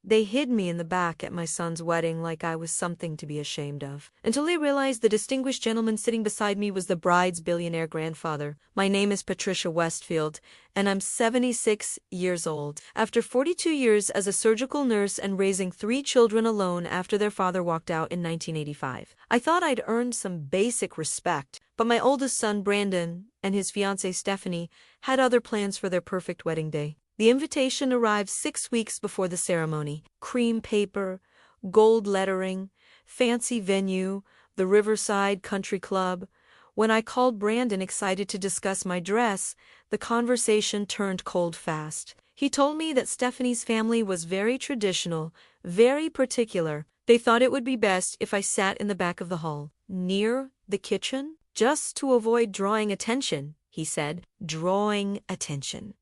They hid me in the back at my son's wedding like I was something to be ashamed of, until they realized the distinguished gentleman sitting beside me was the bride's billionaire grandfather. My name is Patricia Westfield, and I'm 76 years old. After 42 years as a surgical nurse and raising 3 children alone after their father walked out in 1985, I thought I'd earned some basic respect. But my oldest son, Brandon, and his fiancée, Stephanie, had other plans for their perfect wedding day. The invitation arrived 6 weeks before the ceremony. Cream paper, gold lettering, fancy venue, the Riverside Country Club. When I called Brandon excited to discuss my dress, the conversation turned cold fast. He told me that Stephanie's family was very traditional, very particular. They thought it would be best if I sat in the back of the hall, near the kitchen, just to avoid drawing attention, he said. Drawing attention.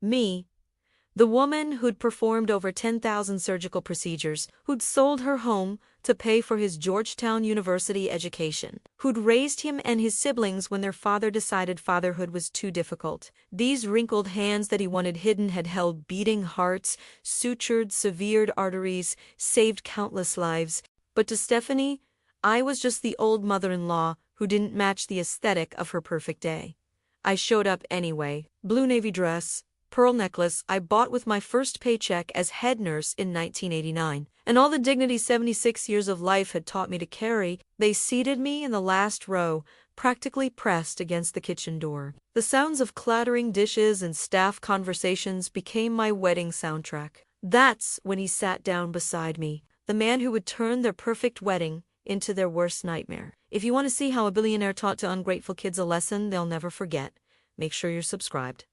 Me, the woman who'd performed over 10,000 surgical procedures, who'd sold her home to pay for his Georgetown University education, who'd raised him and his siblings when their father decided fatherhood was too difficult. These wrinkled hands that he wanted hidden had held beating hearts, sutured severed arteries, saved countless lives. But to Stephanie, I was just the old mother-in-law who didn't match the aesthetic of her perfect day. I showed up anyway. Blue navy dress, pearl necklace I bought with my first paycheck as head nurse in 1989, and all the dignity 76 years of life had taught me to carry. They seated me in the last row, practically pressed against the kitchen door. The sounds of clattering dishes and staff conversations became my wedding soundtrack. That's when he sat down beside me, the man who would turn their perfect wedding into their worst nightmare. If you want to see how a billionaire taught to ungrateful kids a lesson they'll never forget, make sure you're subscribed.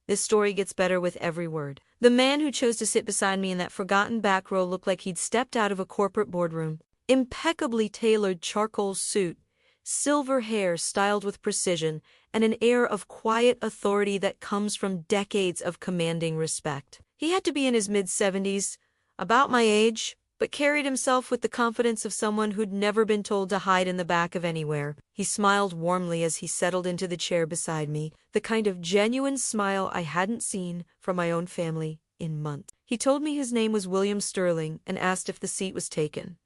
This story gets better with every word. The man who chose to sit beside me in that forgotten back row looked like he'd stepped out of a corporate boardroom. Impeccably tailored charcoal suit, silver hair styled with precision, and an air of quiet authority that comes from decades of commanding respect. He had to be in his mid-70s, about my age, but carried himself with the confidence of someone who'd never been told to hide in the back of anywhere. He smiled warmly as he settled into the chair beside me, the kind of genuine smile I hadn't seen from my own family in months. He told me his name was William Sterling and asked if the seat was taken.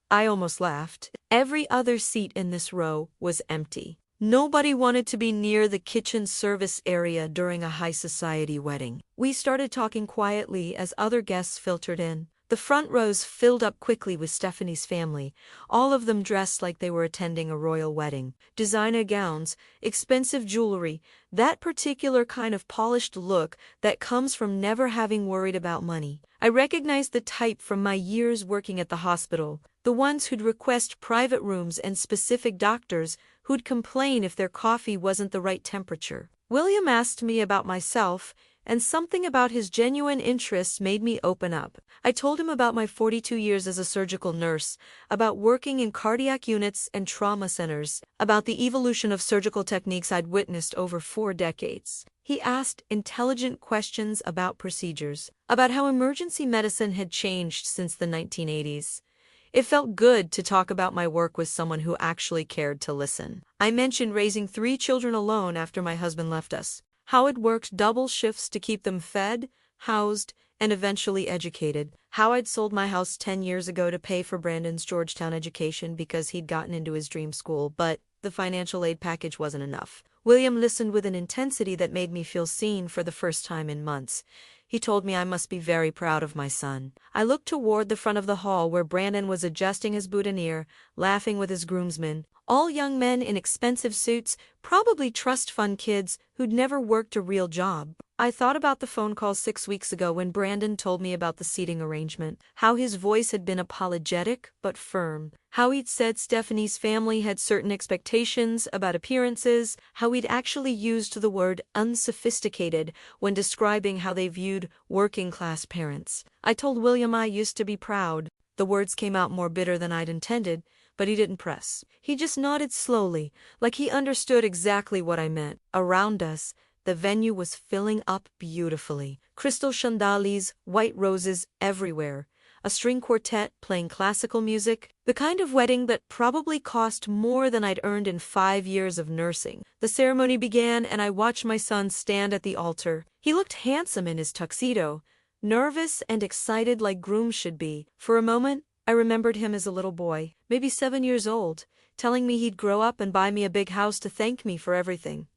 I almost laughed. Every other seat in this row was empty. Nobody wanted to be near the kitchen service area during a high society wedding. We started talking quietly as other guests filtered in. The front rows filled up quickly with Stephanie's family, all of them dressed like they were attending a royal wedding. Designer gowns, expensive jewelry, that particular kind of polished look that comes from never having worried about money. I recognized the type from my years working at the hospital, the ones who'd request private rooms and specific doctors who'd complain if their coffee wasn't the right temperature. William asked me about myself, and something about his genuine interest made me open up. I told him about my 42 years as a surgical nurse, about working in cardiac units and trauma centers, about the evolution of surgical techniques I'd witnessed over 4 decades. He asked intelligent questions about procedures, about how emergency medicine had changed since the 1980s. It felt good to talk about my work with someone who actually cared to listen. I mentioned raising 3 children alone after my husband left us, how I'd worked double shifts to keep them fed, housed, and eventually educated, how I'd sold my house 10 years ago to pay for Brandon's Georgetown education because he'd gotten into his dream school, but the financial aid package wasn't enough. William listened with an intensity that made me feel seen for the first time in months. He told me I must be very proud of my son. I looked toward the front of the hall where Brandon was adjusting his boutonniere, laughing with his groomsmen, all young men in expensive suits, probably trust fund kids who'd never worked a real job. I thought about the phone call 6 weeks ago when Brandon told me about the seating arrangement, how his voice had been apologetic but firm, how he'd said Stephanie's family had certain expectations about appearances, how he'd actually used the word unsophisticated when describing how they viewed working-class parents. I told William I used to be proud. The words came out more bitter than I'd intended, but he didn't press. He just nodded slowly, like he understood exactly what I meant. Around us, the venue was filling up beautifully. Crystal chandeliers, white roses everywhere, a string quartet playing classical music, the kind of wedding that probably cost more than I'd earned in 5 years of nursing. The ceremony began and I watched my son stand at the altar. He looked handsome in his tuxedo, nervous and excited like grooms should be. For a moment, I remembered him as a little boy, maybe 7 years old, telling me he'd grow up and buy me a big house to thank me for everything.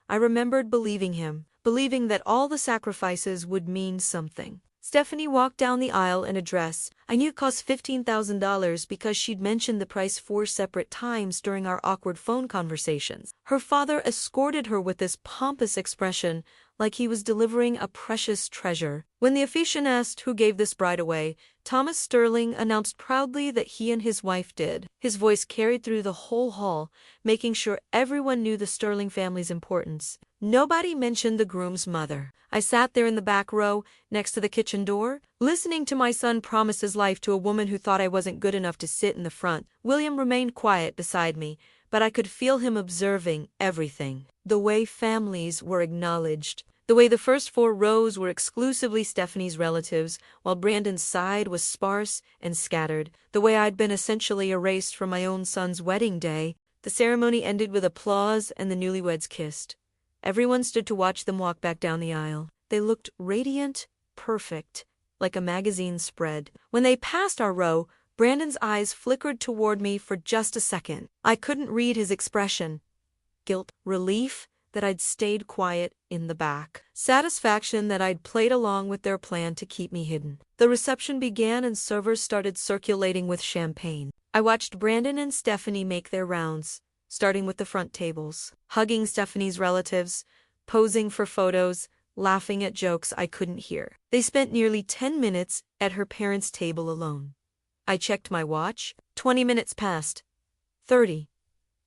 I remembered believing him, believing that all the sacrifices would mean something. Stephanie walked down the aisle in a dress. I knew it cost $15,000 because she'd mentioned the price 4 separate times during our awkward phone conversations. Her father escorted her with this pompous expression, like he was delivering a precious treasure. When the officiant asked who gave this bride away, Thomas Sterling announced proudly that he and his wife did. His voice carried through the whole hall, making sure everyone knew the Sterling family's importance. Nobody mentioned the groom's mother. I sat there in the back row, next to the kitchen door, listening to my son promise his life to a woman who thought I wasn't good enough to sit in the front. William remained quiet beside me, but I could feel him observing everything. The way families were acknowledged. The way the first 4 rows were exclusively Stephanie's relatives, while Brandon's side was sparse and scattered. The way I'd been essentially erased from my own son's wedding day. The ceremony ended with applause and the newlyweds kissed. Everyone stood to watch them walk back down the aisle. They looked radiant, perfect, like a magazine spread. When they passed our row, Brandon's eyes flickered toward me for just a second. I couldn't read his expression. Guilt, relief that I'd stayed quiet in the back, satisfaction that I'd played along with their plan to keep me hidden. The reception began and servers started circulating with champagne. I watched Brandon and Stephanie make their rounds, starting with the front tables, hugging Stephanie's relatives, posing for photos, laughing at jokes I couldn't hear. They spent nearly 10 minutes at her parents' table alone. I checked my watch. 20 minutes passed. 30.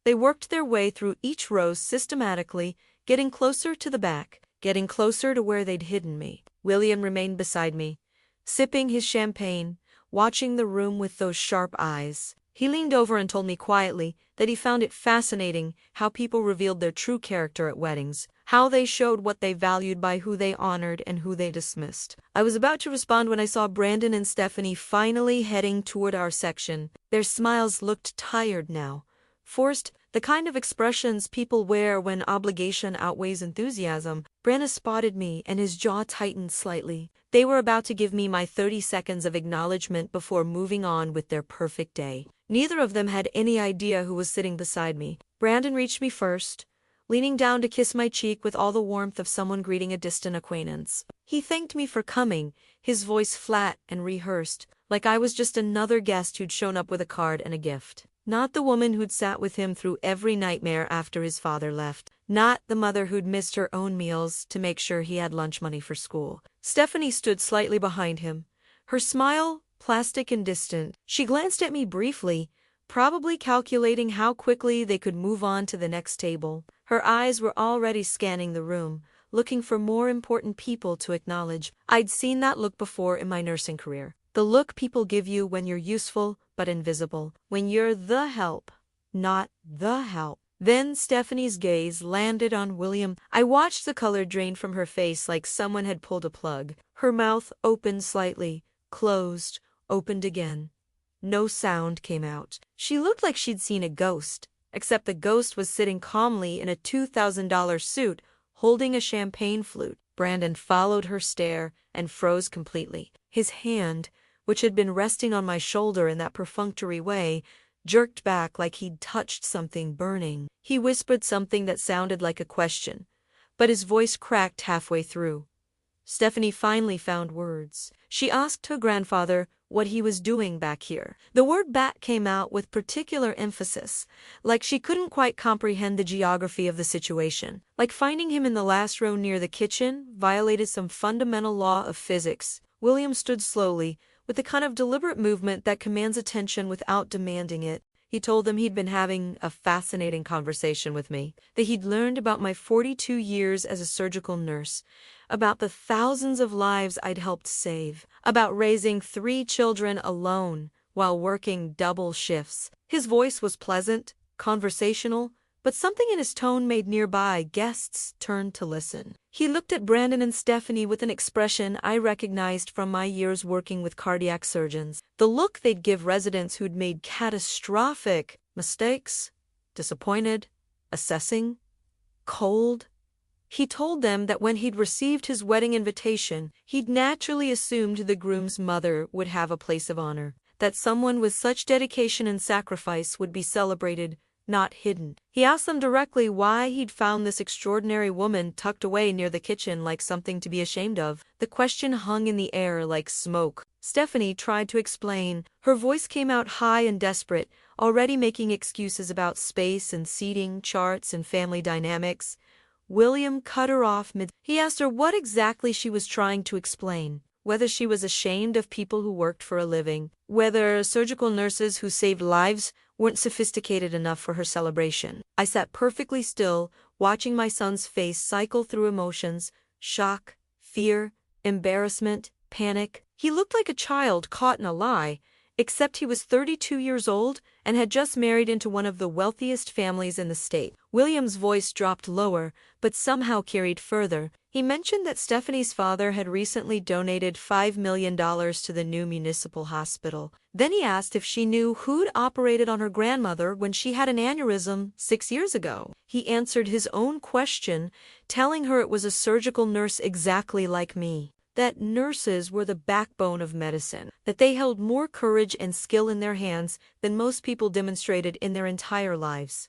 They worked their way through each row systematically, getting closer to the back, getting closer to where they'd hidden me. William remained beside me, sipping his champagne, watching the room with those sharp eyes. He leaned over and told me quietly that he found it fascinating how people revealed their true character at weddings, how they showed what they valued by who they honored and who they dismissed. I was about to respond when I saw Brandon and Stephanie finally heading toward our section. Their smiles looked tired now, forced, the kind of expressions people wear when obligation outweighs enthusiasm. Brandon spotted me and his jaw tightened slightly. They were about to give me my 30 seconds of acknowledgement before moving on with their perfect day. Neither of them had any idea who was sitting beside me. Brandon reached me first, leaning down to kiss my cheek with all the warmth of someone greeting a distant acquaintance. He thanked me for coming, his voice flat and rehearsed, like I was just another guest who'd shown up with a card and a gift. Not the woman who'd sat with him through every nightmare after his father left. Not the mother who'd missed her own meals to make sure he had lunch money for school. Stephanie stood slightly behind him, her smile plastic and distant. She glanced at me briefly, probably calculating how quickly they could move on to the next table. Her eyes were already scanning the room, looking for more important people to acknowledge. I'd seen that look before in my nursing career. The look people give you when you're useful but invisible, when you're the help, not the help. Then Stephanie's gaze landed on William. I watched the color drain from her face like someone had pulled a plug. Her mouth opened slightly, closed, opened again. No sound came out. She looked like she'd seen a ghost, except the ghost was sitting calmly in a $2,000 suit, holding a champagne flute. Brandon followed her stare and froze completely. His hand, which had been resting on my shoulder in that perfunctory way, jerked back like he'd touched something burning. He whispered something that sounded like a question, but his voice cracked halfway through. Stephanie finally found words. She asked her grandfather what he was doing back here. The word back came out with particular emphasis, like she couldn't quite comprehend the geography of the situation. Like finding him in the last row near the kitchen violated some fundamental law of physics. William stood slowly, with the kind of deliberate movement that commands attention without demanding it. He told them he'd been having a fascinating conversation with me, that he'd learned about my 42 years as a surgical nurse, about the thousands of lives I'd helped save, about raising 3 children alone while working double shifts. His voice was pleasant, conversational, but something in his tone made nearby guests turn to listen. He looked at Brandon and Stephanie with an expression I recognized from my years working with cardiac surgeons. The look they'd give residents who'd made catastrophic mistakes, disappointed, assessing, cold. He told them that when he'd received his wedding invitation, he'd naturally assumed the groom's mother would have a place of honor, that someone with such dedication and sacrifice would be celebrated, not hidden. He asked them directly why he'd found this extraordinary woman tucked away near the kitchen like something to be ashamed of. The question hung in the air like smoke. Stephanie tried to explain. Her voice came out high and desperate, already making excuses about space and seating, charts and family dynamics. William cut her off mid. He asked her what exactly she was trying to explain. Whether she was ashamed of people who worked for a living, whether surgical nurses who saved lives weren't sophisticated enough for her celebration. I sat perfectly still, watching my son's face cycle through emotions: shock, fear, embarrassment, panic. He looked like a child caught in a lie, except he was 32 years old and had just married into one of the wealthiest families in the state. William's voice dropped lower, but somehow carried further. He mentioned that Stephanie's father had recently donated $5 million to the new municipal hospital. Then he asked if she knew who'd operated on her grandmother when she had an aneurysm 6 years ago. He answered his own question, telling her it was a surgical nurse exactly like me. That nurses were the backbone of medicine, that they held more courage and skill in their hands than most people demonstrated in their entire lives.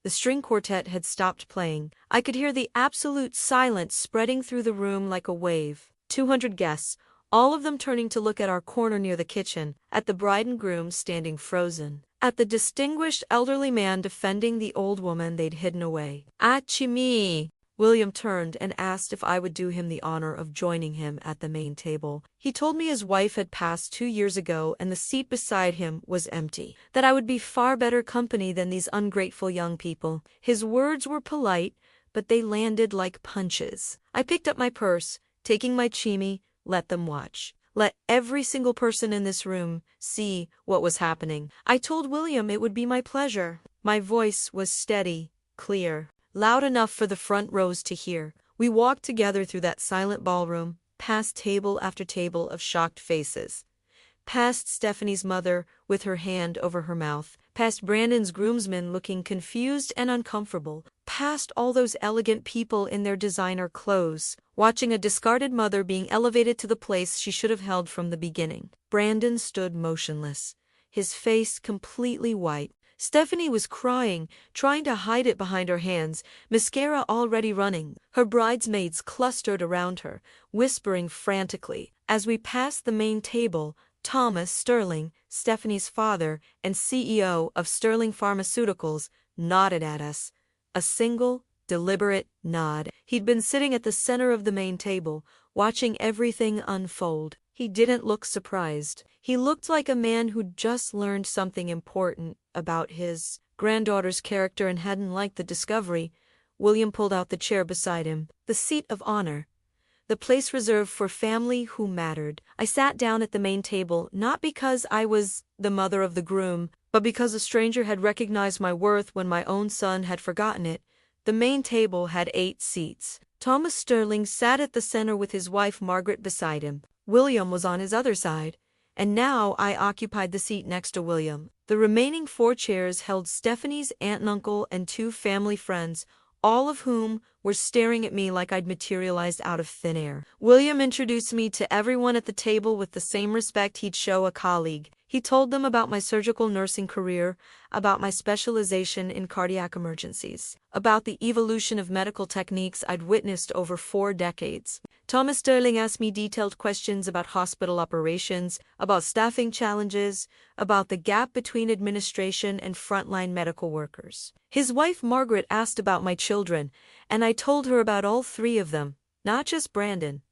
The string quartet had stopped playing. I could hear the absolute silence spreading through the room like a wave. 200 guests, all of them turning to look at our corner near the kitchen, at the bride and groom standing frozen, at the distinguished elderly man defending the old woman they'd hidden away. Achimi! William turned and asked if I would do him the honor of joining him at the main table. He told me his wife had passed 2 years ago and the seat beside him was empty, that I would be far better company than these ungrateful young people. His words were polite, but they landed like punches. I picked up my purse, taking my chimi. Let them watch. Let every single person in this room see what was happening. I told William it would be my pleasure. My voice was steady, clear, loud enough for the front rows to hear. We walked together through that silent ballroom, past table after table of shocked faces, past Stephanie's mother with her hand over her mouth, past Brandon's groomsmen looking confused and uncomfortable, past all those elegant people in their designer clothes, watching a discarded mother being elevated to the place she should have held from the beginning. Brandon stood motionless, his face completely white. Stephanie was crying, trying to hide it behind her hands, mascara already running. Her bridesmaids clustered around her, whispering frantically. As we passed the main table, Thomas Sterling, Stephanie's father and CEO of Sterling Pharmaceuticals, nodded at us. A single, deliberate nod. He'd been sitting at the center of the main table, watching everything unfold. He didn't look surprised. He looked like a man who'd just learned something important about his granddaughter's character and hadn't liked the discovery. William pulled out the chair beside him. The seat of honor. The place reserved for family who mattered. I sat down at the main table, not because I was the mother of the groom, but because a stranger had recognized my worth when my own son had forgotten it. The main table had 8 seats. Thomas Sterling sat at the center with his wife Margaret beside him. William was on his other side, and now I occupied the seat next to William. The remaining 4 chairs held Stephanie's aunt and uncle and 2 family friends, all of whom were staring at me like I'd materialized out of thin air. William introduced me to everyone at the table with the same respect he'd show a colleague. He told them about my surgical nursing career, about my specialization in cardiac emergencies, about the evolution of medical techniques I'd witnessed over 4 decades. Thomas Sterling asked me detailed questions about hospital operations, about staffing challenges, about the gap between administration and frontline medical workers. His wife Margaret asked about my children, and I told her about all 3 of them, not just Brandon.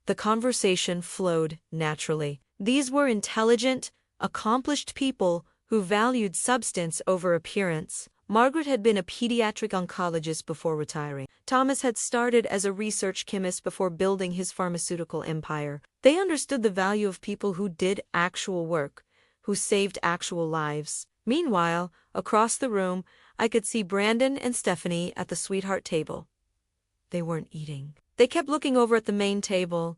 The conversation flowed naturally. These were intelligent, accomplished people who valued substance over appearance. Margaret had been a pediatric oncologist before retiring. Thomas had started as a research chemist before building his pharmaceutical empire. They understood the value of people who did actual work, who saved actual lives. Meanwhile, across the room, I could see Brandon and Stephanie at the sweetheart table. They weren't eating. They kept looking over at the main table,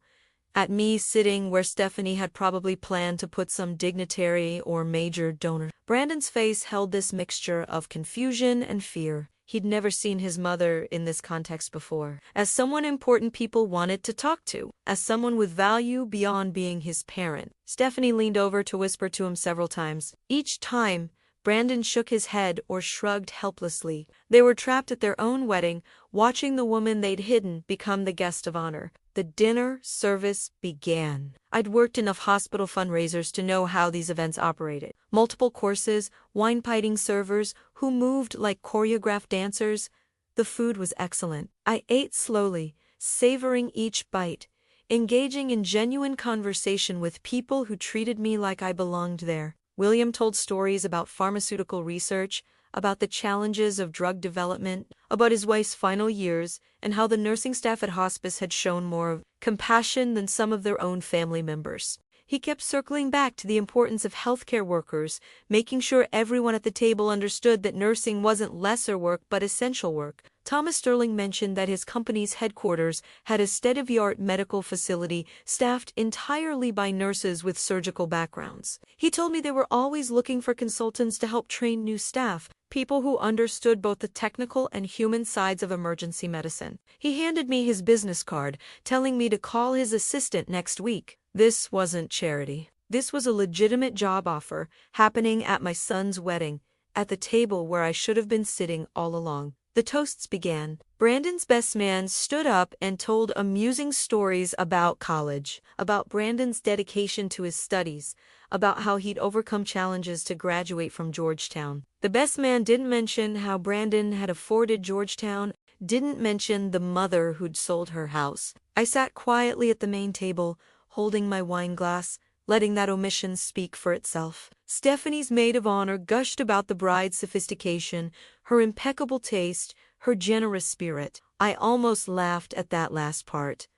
at me sitting where Stephanie had probably planned to put some dignitary or major donor. Brandon's face held this mixture of confusion and fear. He'd never seen his mother in this context before, as someone important people wanted to talk to, as someone with value beyond being his parent. Stephanie leaned over to whisper to him several times. Each time, Brandon shook his head or shrugged helplessly. They were trapped at their own wedding, watching the woman they'd hidden become the guest of honor. The dinner service began. I'd worked enough hospital fundraisers to know how these events operated. Multiple courses, wine-piping servers who moved like choreographed dancers. The food was excellent. I ate slowly, savoring each bite, engaging in genuine conversation with people who treated me like I belonged there. William told stories about pharmaceutical research, about the challenges of drug development, about his wife's final years, and how the nursing staff at hospice had shown more of compassion than some of their own family members. He kept circling back to the importance of healthcare workers, making sure everyone at the table understood that nursing wasn't lesser work but essential work. Thomas Sterling mentioned that his company's headquarters had a state-of-the-art medical facility staffed entirely by nurses with surgical backgrounds. He told me they were always looking for consultants to help train new staff, people who understood both the technical and human sides of emergency medicine. He handed me his business card, telling me to call his assistant next week. This wasn't charity. This was a legitimate job offer happening at my son's wedding, at the table where I should have been sitting all along. The toasts began. Brandon's best man stood up and told amusing stories about college, about Brandon's dedication to his studies, about how he'd overcome challenges to graduate from Georgetown. The best man didn't mention how Brandon had afforded Georgetown, didn't mention the mother who'd sold her house. I sat quietly at the main table, holding my wine glass, letting that omission speak for itself. Stephanie's maid of honor gushed about the bride's sophistication, her impeccable taste, her generous spirit. I almost laughed at that last part.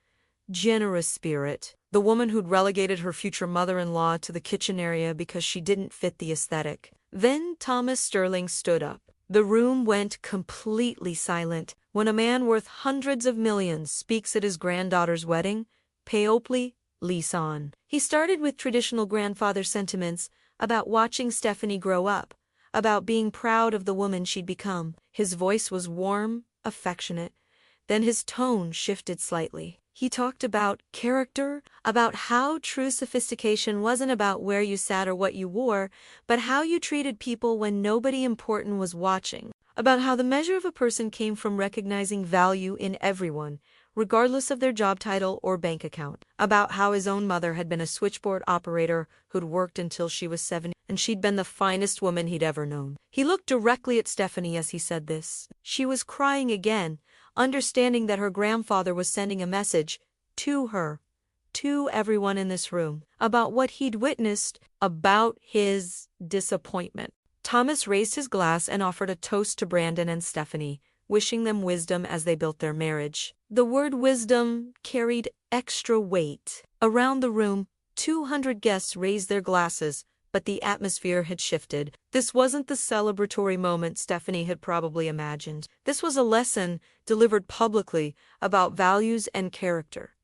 Generous spirit. The woman who'd relegated her future mother-in-law to the kitchen area because she didn't fit the aesthetic. Then Thomas Sterling stood up. The room went completely silent. When a man worth hundreds of millions speaks at his granddaughter's wedding, Paopli, lease on. He started with traditional grandfather sentiments about watching Stephanie grow up, about being proud of the woman she'd become. His voice was warm, affectionate. Then his tone shifted slightly. He talked about character, about how true sophistication wasn't about where you sat or what you wore, but how you treated people when nobody important was watching, about how the measure of a person came from recognizing value in everyone, regardless of their job title or bank account, about how his own mother had been a switchboard operator who'd worked until she was 70, and she'd been the finest woman he'd ever known. He looked directly at Stephanie as he said this. She was crying again, understanding that her grandfather was sending a message to her, to everyone in this room, about what he'd witnessed, about his disappointment. Thomas raised his glass and offered a toast to Brandon and Stephanie, wishing them wisdom as they built their marriage. The word wisdom carried extra weight. Around the room, 200 guests raised their glasses, but the atmosphere had shifted. This wasn't the celebratory moment Stephanie had probably imagined. This was a lesson, delivered publicly, about values and character.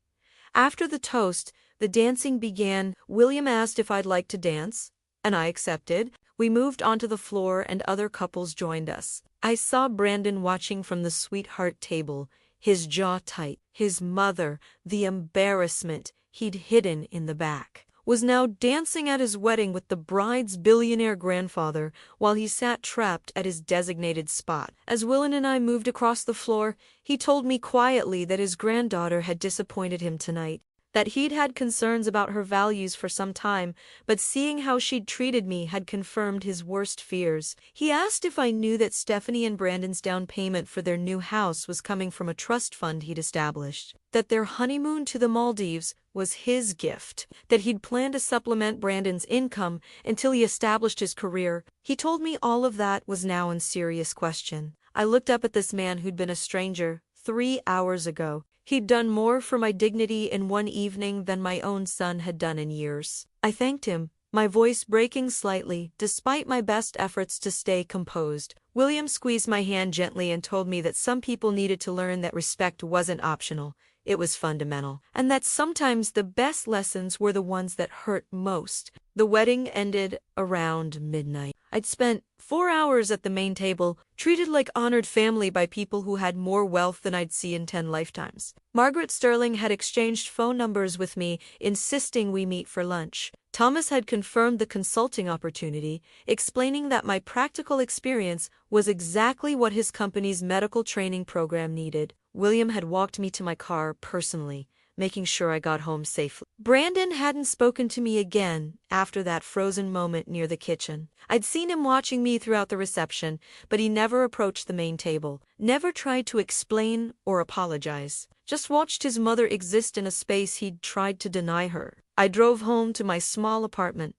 After the toast, the dancing began. William asked if I'd like to dance, and I accepted. We moved onto the floor and other couples joined us. I saw Brandon watching from the sweetheart table, his jaw tight. His mother, the embarrassment he'd hidden in the back, was now dancing at his wedding with the bride's billionaire grandfather while he sat trapped at his designated spot. As Willin and I moved across the floor, he told me quietly that his granddaughter had disappointed him tonight, that he'd had concerns about her values for some time, but seeing how she'd treated me had confirmed his worst fears. He asked if I knew that Stephanie and Brandon's down payment for their new house was coming from a trust fund he'd established, that their honeymoon to the Maldives was his gift, that he'd planned to supplement Brandon's income until he established his career. He told me all of that was now in serious question. I looked up at this man who'd been a stranger 3 hours ago. He'd done more for my dignity in one evening than my own son had done in years. I thanked him, my voice breaking slightly, despite my best efforts to stay composed. William squeezed my hand gently and told me that some people needed to learn that respect wasn't optional. it was fundamental, and that sometimes the best lessons were the ones that hurt most. The wedding ended around midnight. I'd spent 4 hours at the main table, treated like honored family by people who had more wealth than I'd see in 10 lifetimes. Margaret Sterling had exchanged phone numbers with me, insisting we meet for lunch. Thomas had confirmed the consulting opportunity, explaining that my practical experience was exactly what his company's medical training program needed. William had walked me to my car personally, making sure I got home safely. Brandon hadn't spoken to me again after that frozen moment near the kitchen. I'd seen him watching me throughout the reception, but he never approached the main table, never tried to explain or apologize, just watched his mother exist in a space he'd tried to deny her. I drove home to my small apartment,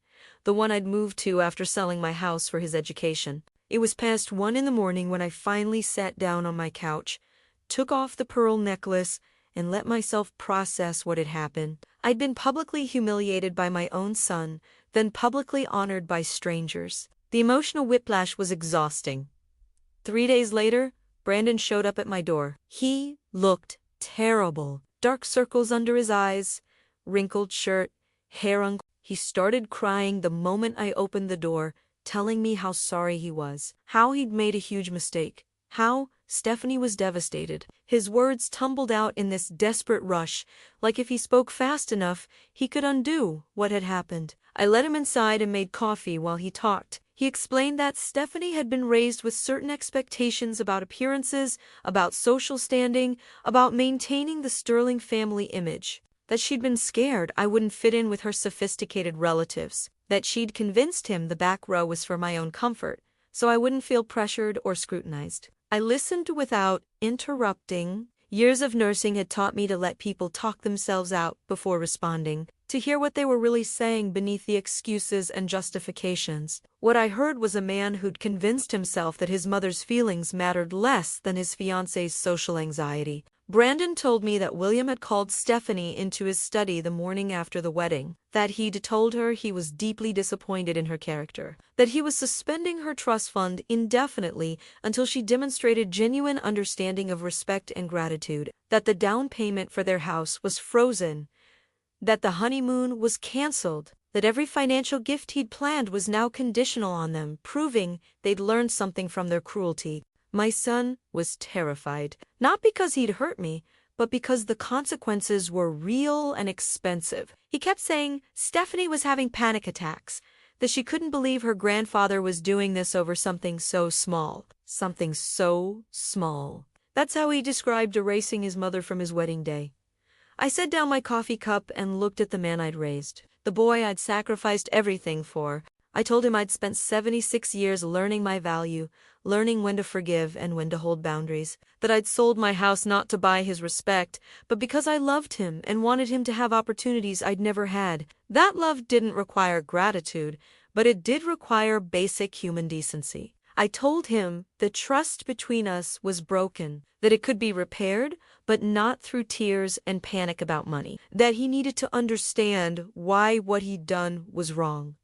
the one I'd moved to after selling my house for his education. It was past 1 in the morning when I finally sat down on my couch, took off the pearl necklace, and let myself process what had happened. I'd been publicly humiliated by my own son, then publicly honored by strangers. The emotional whiplash was exhausting. 3 days later, Brandon showed up at my door. He looked terrible. Dark circles under his eyes, wrinkled shirt, hair uncombed. He started crying the moment I opened the door, telling me how sorry he was, how he'd made a huge mistake, how Stephanie was devastated. His words tumbled out in this desperate rush, like if he spoke fast enough, he could undo what had happened. I let him inside and made coffee while he talked. He explained that Stephanie had been raised with certain expectations about appearances, about social standing, about maintaining the Sterling family image. That she'd been scared I wouldn't fit in with her sophisticated relatives. That she'd convinced him the back row was for my own comfort, so I wouldn't feel pressured or scrutinized. I listened without interrupting. Years of nursing had taught me to let people talk themselves out before responding, to hear what they were really saying beneath the excuses and justifications. What I heard was a man who'd convinced himself that his mother's feelings mattered less than his fiancé's social anxiety. Brandon told me that William had called Stephanie into his study the morning after the wedding, that he'd told her he was deeply disappointed in her character, that he was suspending her trust fund indefinitely until she demonstrated genuine understanding of respect and gratitude, that the down payment for their house was frozen, that the honeymoon was canceled, that every financial gift he'd planned was now conditional on them, proving they'd learned something from their cruelty. My son was terrified, not because he'd hurt me, but because the consequences were real and expensive. He kept saying Stephanie was having panic attacks, that she couldn't believe her grandfather was doing this over something so small. Something so small. That's how he described erasing his mother from his wedding day. I set down my coffee cup and looked at the man I'd raised, the boy I'd sacrificed everything for. I told him I'd spent 76 years learning my value, learning when to forgive and when to hold boundaries, that I'd sold my house not to buy his respect, but because I loved him and wanted him to have opportunities I'd never had. That love didn't require gratitude, but it did require basic human decency. I told him the trust between us was broken, that it could be repaired, but not through tears and panic about money, that he needed to understand why what he'd done was wrong.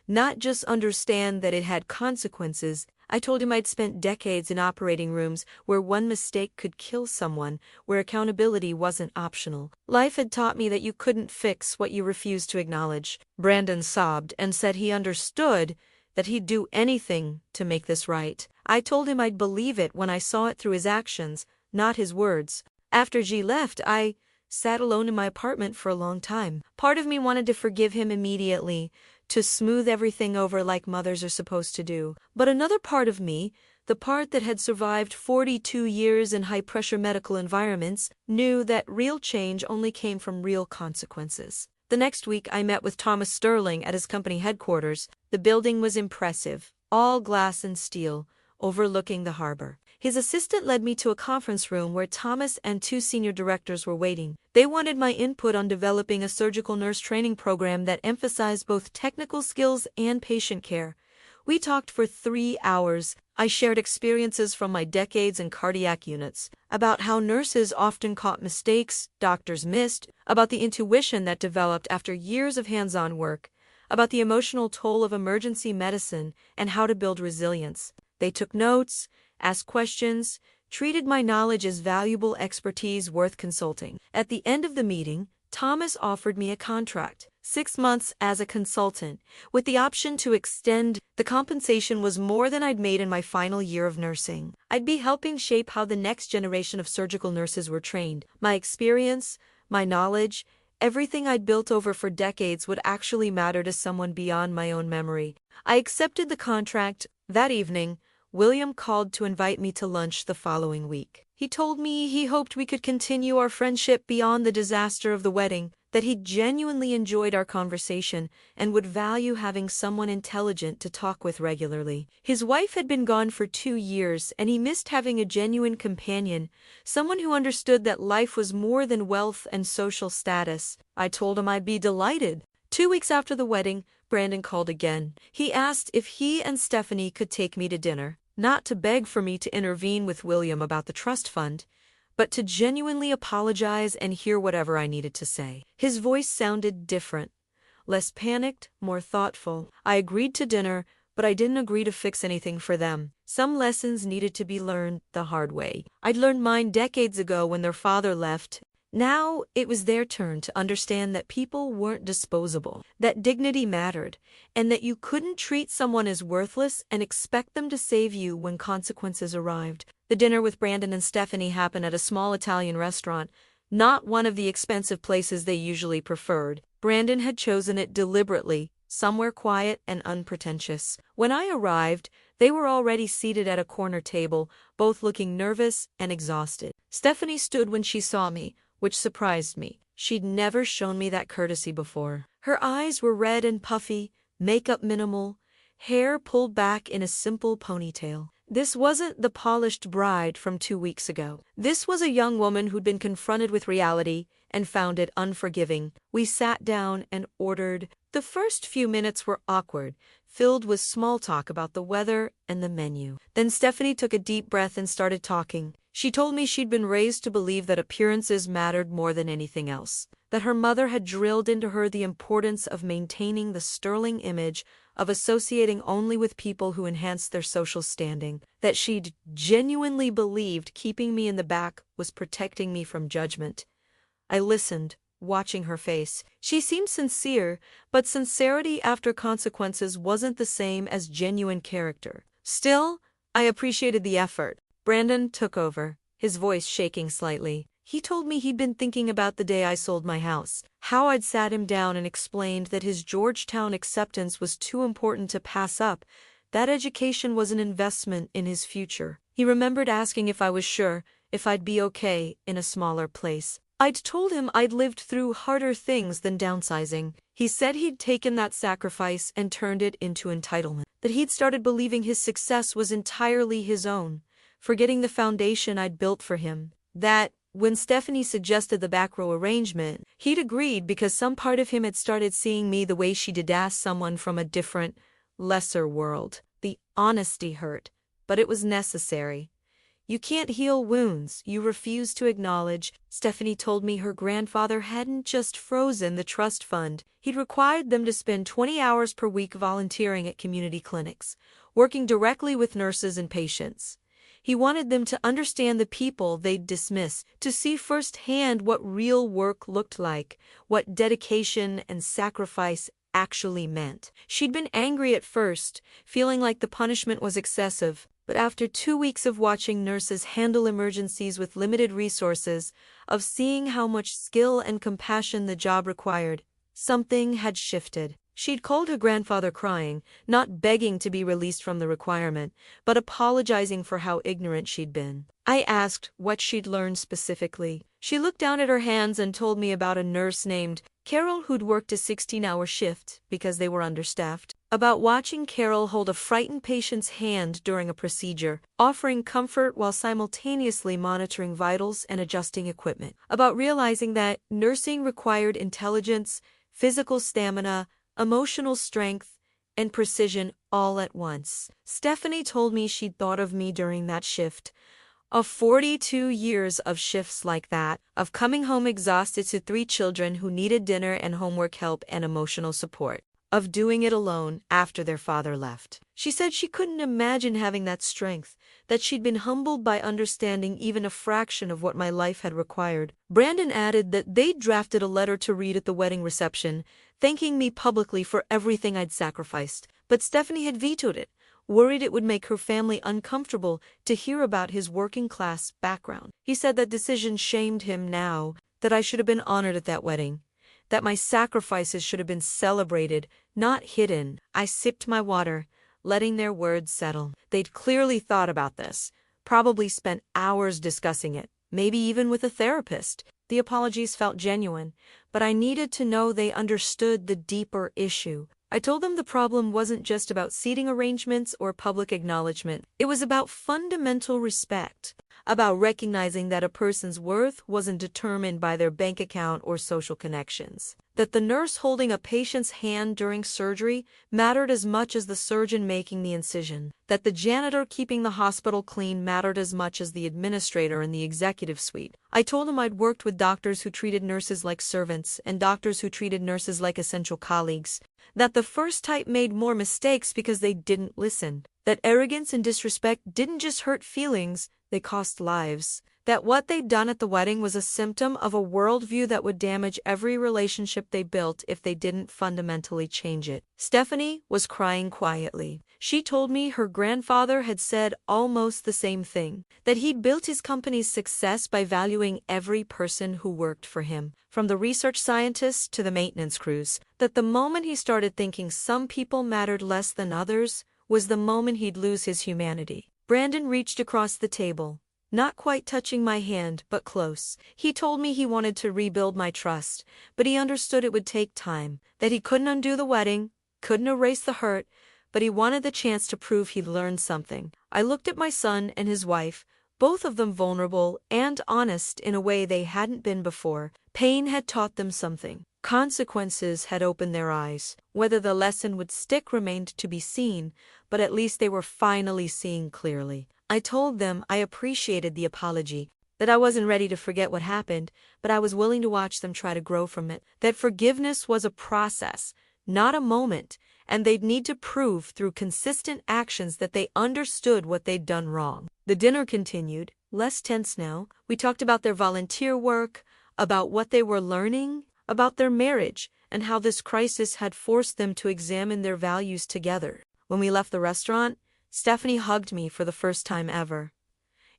Not just understand that it had consequences. I told him I'd spent decades in operating rooms where one mistake could kill someone, where accountability wasn't optional. Life had taught me that you couldn't fix what you refused to acknowledge. Brandon sobbed and said he understood, that he'd do anything to make this right. I told him I'd believe it when I saw it through his actions, not his words. After G left, I sat alone in my apartment for a long time. Part of me wanted to forgive him immediately, to smooth everything over like mothers are supposed to do. But another part of me, the part that had survived 42 years in high-pressure medical environments, knew that real change only came from real consequences. The next week I met with Thomas Sterling at his company headquarters. The building was impressive, all glass and steel, overlooking the harbor. His assistant led me to a conference room where Thomas and 2 senior directors were waiting. They wanted my input on developing a surgical nurse training program that emphasized both technical skills and patient care. We talked for 3 hours. I shared experiences from my decades in cardiac units, about how nurses often caught mistakes doctors missed, about the intuition that developed after years of hands-on work, about the emotional toll of emergency medicine and how to build resilience. They took notes, asked questions, treated my knowledge as valuable expertise worth consulting. At the end of the meeting, Thomas offered me a contract, 6 months as a consultant, with the option to extend. The compensation was more than I'd made in my final year of nursing. I'd be helping shape how the next generation of surgical nurses were trained. My experience, my knowledge, everything I'd built over for decades would actually matter to someone beyond my own memory. I accepted the contract. That evening, William called to invite me to lunch the following week. He told me he hoped we could continue our friendship beyond the disaster of the wedding, that he genuinely enjoyed our conversation and would value having someone intelligent to talk with regularly. His wife had been gone for 2 years, and he missed having a genuine companion, someone who understood that life was more than wealth and social status. I told him I'd be delighted. 2 weeks after the wedding, Brandon called again. He asked if he and Stephanie could take me to dinner, not to beg for me to intervene with William about the trust fund, but to genuinely apologize and hear whatever I needed to say. His voice sounded different, less panicked, more thoughtful. I agreed to dinner, but I didn't agree to fix anything for them. Some lessons needed to be learned the hard way. I'd learned mine decades ago when their father left. Now it was their turn to understand that people weren't disposable, that dignity mattered, and that you couldn't treat someone as worthless and expect them to save you when consequences arrived. The dinner with Brandon and Stephanie happened at a small Italian restaurant, not one of the expensive places they usually preferred. Brandon had chosen it deliberately, somewhere quiet and unpretentious. When I arrived, they were already seated at a corner table, both looking nervous and exhausted. Stephanie stood when she saw me, which surprised me. She'd never shown me that courtesy before. Her eyes were red and puffy, makeup minimal, hair pulled back in a simple ponytail. This wasn't the polished bride from 2 weeks ago. This was a young woman who'd been confronted with reality and found it unforgiving. We sat down and ordered. The first few minutes were awkward, filled with small talk about the weather and the menu. Then Stephanie took a deep breath and started talking. She told me she'd been raised to believe that appearances mattered more than anything else, that her mother had drilled into her the importance of maintaining the sterling image of associating only with people who enhanced their social standing, that she'd genuinely believed keeping me in the back was protecting me from judgment. I listened, watching her face. She seemed sincere, but sincerity after consequences wasn't the same as genuine character. Still, I appreciated the effort. Brandon took over, his voice shaking slightly. He told me he'd been thinking about the day I sold my house, how I'd sat him down and explained that his Georgetown acceptance was too important to pass up, that education was an investment in his future. He remembered asking if I was sure, if I'd be okay in a smaller place. I'd told him I'd lived through harder things than downsizing. He said he'd taken that sacrifice and turned it into entitlement, that he'd started believing his success was entirely his own, forgetting the foundation I'd built for him. That, when Stephanie suggested the back row arrangement, he'd agreed because some part of him had started seeing me the way she did ask someone from a different, lesser world. The honesty hurt, but it was necessary. You can't heal wounds you refuse to acknowledge. Stephanie told me her grandfather hadn't just frozen the trust fund. He'd required them to spend 20 hours per week volunteering at community clinics, working directly with nurses and patients. He wanted them to understand the people they'd dismiss, to see firsthand what real work looked like, what dedication and sacrifice actually meant. She'd been angry at first, feeling like the punishment was excessive, but after 2 weeks of watching nurses handle emergencies with limited resources, of seeing how much skill and compassion the job required, something had shifted. She'd called her grandfather crying, not begging to be released from the requirement, but apologizing for how ignorant she'd been. I asked what she'd learned specifically. She looked down at her hands and told me about a nurse named Carol who'd worked a 16-hour shift because they were understaffed, about watching Carol hold a frightened patient's hand during a procedure, offering comfort while simultaneously monitoring vitals and adjusting equipment, about realizing that nursing required intelligence, physical stamina, emotional strength, and precision all at once. Stephanie told me she'd thought of me during that shift, of 42 years of shifts like that, of coming home exhausted to 3 children who needed dinner and homework help and emotional support, of doing it alone after their father left. She said she couldn't imagine having that strength, that she'd been humbled by understanding even a fraction of what my life had required. Brandon added that they'd drafted a letter to read at the wedding reception, thanking me publicly for everything I'd sacrificed, but Stephanie had vetoed it, worried it would make her family uncomfortable to hear about his working-class background. He said that decision shamed him now, that I should have been honored at that wedding, that my sacrifices should have been celebrated, not hidden. I sipped my water, letting their words settle. They'd clearly thought about this, probably spent hours discussing it, maybe even with a therapist. The apologies felt genuine, but I needed to know they understood the deeper issue. I told them the problem wasn't just about seating arrangements or public acknowledgement. It was about fundamental respect, about recognizing that a person's worth wasn't determined by their bank account or social connections, that the nurse holding a patient's hand during surgery mattered as much as the surgeon making the incision, that the janitor keeping the hospital clean mattered as much as the administrator in the executive suite. I told him I'd worked with doctors who treated nurses like servants and doctors who treated nurses like essential colleagues, that the first type made more mistakes because they didn't listen, that arrogance and disrespect didn't just hurt feelings, they cost lives, that what they'd done at the wedding was a symptom of a worldview that would damage every relationship they built if they didn't fundamentally change it. Stephanie was crying quietly. She told me her grandfather had said almost the same thing, that he'd built his company's success by valuing every person who worked for him, from the research scientists to the maintenance crews, that the moment he started thinking some people mattered less than others was the moment he'd lose his humanity. Brandon reached across the table, not quite touching my hand, but close. He told me he wanted to rebuild my trust, but he understood it would take time, that he couldn't undo the wedding, couldn't erase the hurt, but he wanted the chance to prove he'd learned something. I looked at my son and his wife, both of them vulnerable and honest in a way they hadn't been before. Pain had taught them something. Consequences had opened their eyes. Whether the lesson would stick remained to be seen, but at least they were finally seeing clearly. I told them I appreciated the apology, that I wasn't ready to forget what happened, but I was willing to watch them try to grow from it, that forgiveness was a process, not a moment, and they'd need to prove through consistent actions that they understood what they'd done wrong. The dinner continued, less tense now. We talked about their volunteer work, about what they were learning, about their marriage, and how this crisis had forced them to examine their values together. When we left the restaurant, Stephanie hugged me for the first time ever.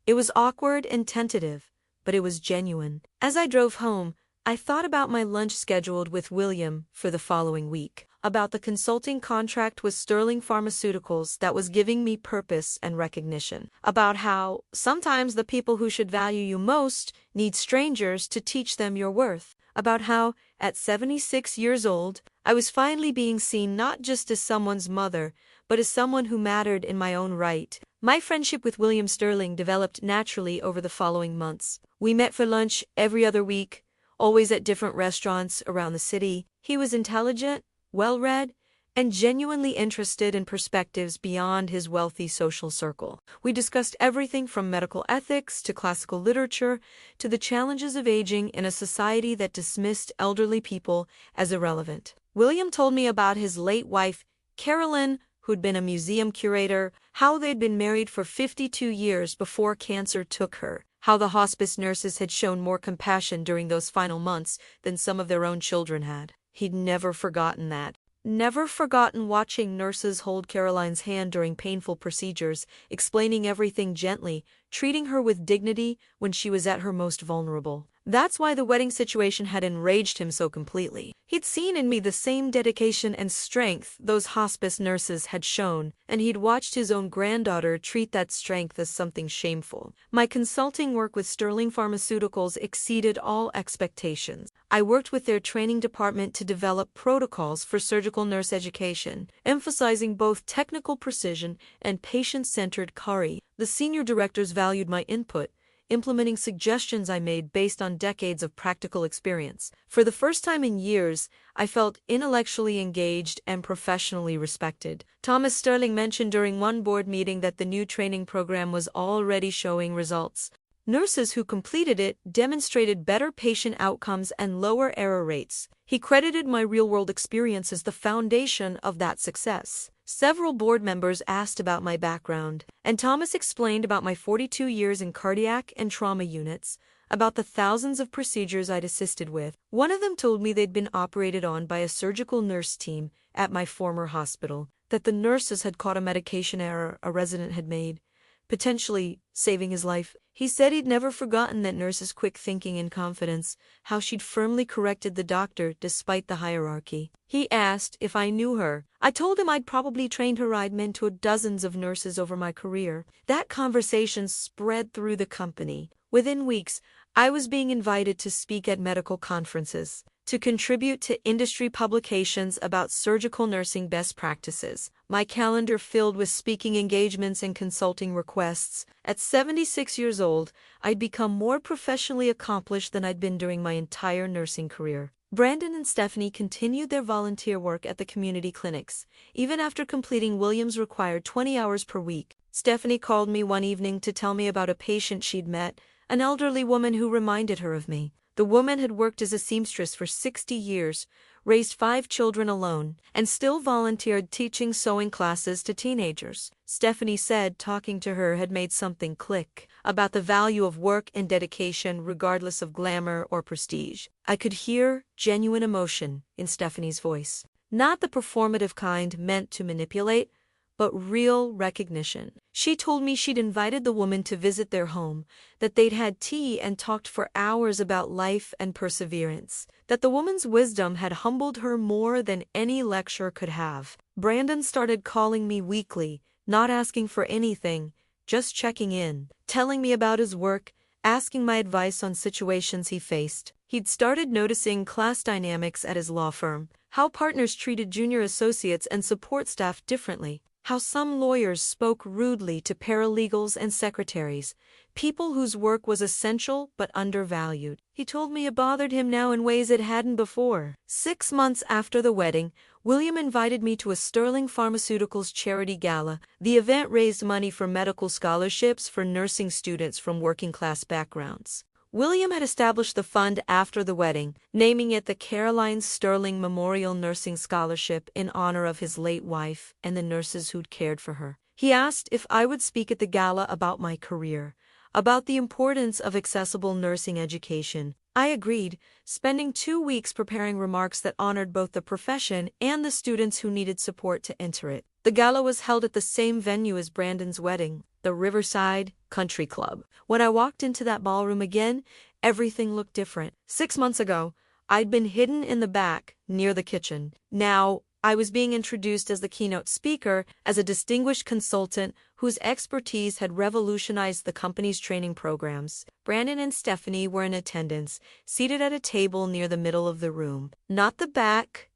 It was awkward and tentative, but it was genuine. As I drove home, I thought about my lunch scheduled with William for the following week, about the consulting contract with Sterling Pharmaceuticals that was giving me purpose and recognition, about how sometimes the people who should value you most need strangers to teach them your worth, about how, at 76 years old, I was finally being seen not just as someone's mother, but as someone who mattered in my own right. My friendship with William Sterling developed naturally over the following months. We met for lunch every other week, always at different restaurants around the city. He was intelligent, well-read, and genuinely interested in perspectives beyond his wealthy social circle. We discussed everything from medical ethics to classical literature to the challenges of aging in a society that dismissed elderly people as irrelevant. William told me about his late wife, Carolyn, who'd been a museum curator, how they'd been married for 52 years before cancer took her, how the hospice nurses had shown more compassion during those final months than some of their own children had. He'd never forgotten that. Never forgotten watching nurses hold Caroline's hand during painful procedures, explaining everything gently, treating her with dignity when she was at her most vulnerable. That's why the wedding situation had enraged him so completely. He'd seen in me the same dedication and strength those hospice nurses had shown, and he'd watched his own granddaughter treat that strength as something shameful. My consulting work with Sterling Pharmaceuticals exceeded all expectations. I worked with their training department to develop protocols for surgical nurse education, emphasizing both technical precision and patient-centered care. The senior directors valued my input, implementing suggestions I made based on decades of practical experience. For the first time in years, I felt intellectually engaged and professionally respected. Thomas Sterling mentioned during one board meeting that the new training program was already showing results. Nurses who completed it demonstrated better patient outcomes and lower error rates. He credited my real-world experience as the foundation of that success. Several board members asked about my background, and Thomas explained about my 42 years in cardiac and trauma units, about the thousands of procedures I'd assisted with. One of them told me they'd been operated on by a surgical nurse team at my former hospital, that the nurses had caught a medication error a resident had made, potentially saving his life. He said he'd never forgotten that nurse's quick thinking and confidence, how she'd firmly corrected the doctor despite the hierarchy. He asked if I knew her. I told him I'd probably trained her. I'd mentored dozens of nurses over my career. That conversation spread through the company. Within weeks, I was being invited to speak at medical conferences, to contribute to industry publications about surgical nursing best practices. My calendar filled with speaking engagements and consulting requests. At 76 years old, I'd become more professionally accomplished than I'd been during my entire nursing career. Brandon and Stephanie continued their volunteer work at the community clinics, even after completing William's required 20 hours per week. Stephanie called me one evening to tell me about a patient she'd met, an elderly woman who reminded her of me. The woman had worked as a seamstress for 60 years, raised 5 children alone, and still volunteered teaching sewing classes to teenagers. Stephanie said talking to her had made something click about the value of work and dedication regardless of glamour or prestige. I could hear genuine emotion in Stephanie's voice. Not the performative kind meant to manipulate, but real recognition. She told me she'd invited the woman to visit their home, that they'd had tea and talked for hours about life and perseverance, that the woman's wisdom had humbled her more than any lecture could have. Brandon started calling me weekly, not asking for anything, just checking in, telling me about his work, asking my advice on situations he faced. He'd started noticing class dynamics at his law firm, how partners treated junior associates and support staff differently, how some lawyers spoke rudely to paralegals and secretaries, people whose work was essential but undervalued. He told me it bothered him now in ways it hadn't before. 6 months after the wedding, William invited me to a Sterling Pharmaceuticals charity gala. The event raised money for medical scholarships for nursing students from working-class backgrounds. William had established the fund after the wedding, naming it the Caroline Sterling Memorial Nursing Scholarship in honor of his late wife and the nurses who'd cared for her. He asked if I would speak at the gala about my career, about the importance of accessible nursing education. I agreed, spending 2 weeks preparing remarks that honored both the profession and the students who needed support to enter it. The gala was held at the same venue as Brandon's wedding, the Riverside Country Club. When I walked into that ballroom again, everything looked different. 6 months ago, I'd been hidden in the back, near the kitchen. Now, I was being introduced as the keynote speaker, as a distinguished consultant whose expertise had revolutionized the company's training programs. Brandon and Stephanie were in attendance, seated at a table near the middle of the room. Not the back,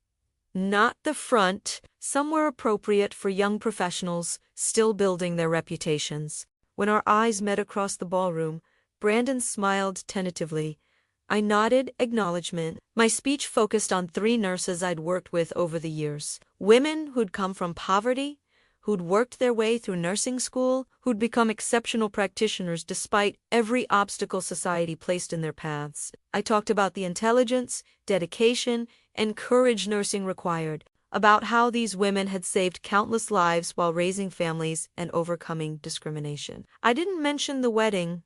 not the front, somewhere appropriate for young professionals still building their reputations. When our eyes met across the ballroom, Brandon smiled tentatively. I nodded acknowledgement. My speech focused on 3 nurses I'd worked with over the years. Women who'd come from poverty, who'd worked their way through nursing school, who'd become exceptional practitioners despite every obstacle society placed in their paths. I talked about the intelligence, dedication, and courage nursing required, about how these women had saved countless lives while raising families and overcoming discrimination. I didn't mention the wedding.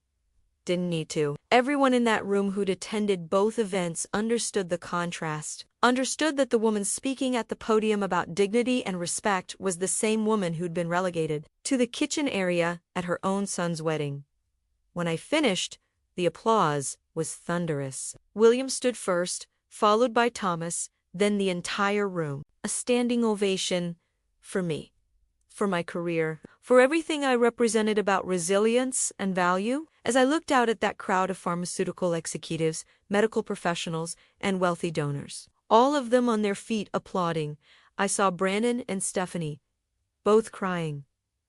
Didn't need to. Everyone in that room who'd attended both events understood the contrast, understood that the woman speaking at the podium about dignity and respect was the same woman who'd been relegated to the kitchen area at her own son's wedding. When I finished, the applause was thunderous. William stood first, followed by Thomas, then the entire room. A standing ovation for me, for my career, for everything I represented about resilience and value. As I looked out at that crowd of pharmaceutical executives, medical professionals, and wealthy donors, all of them on their feet applauding, I saw Brandon and Stephanie, both crying,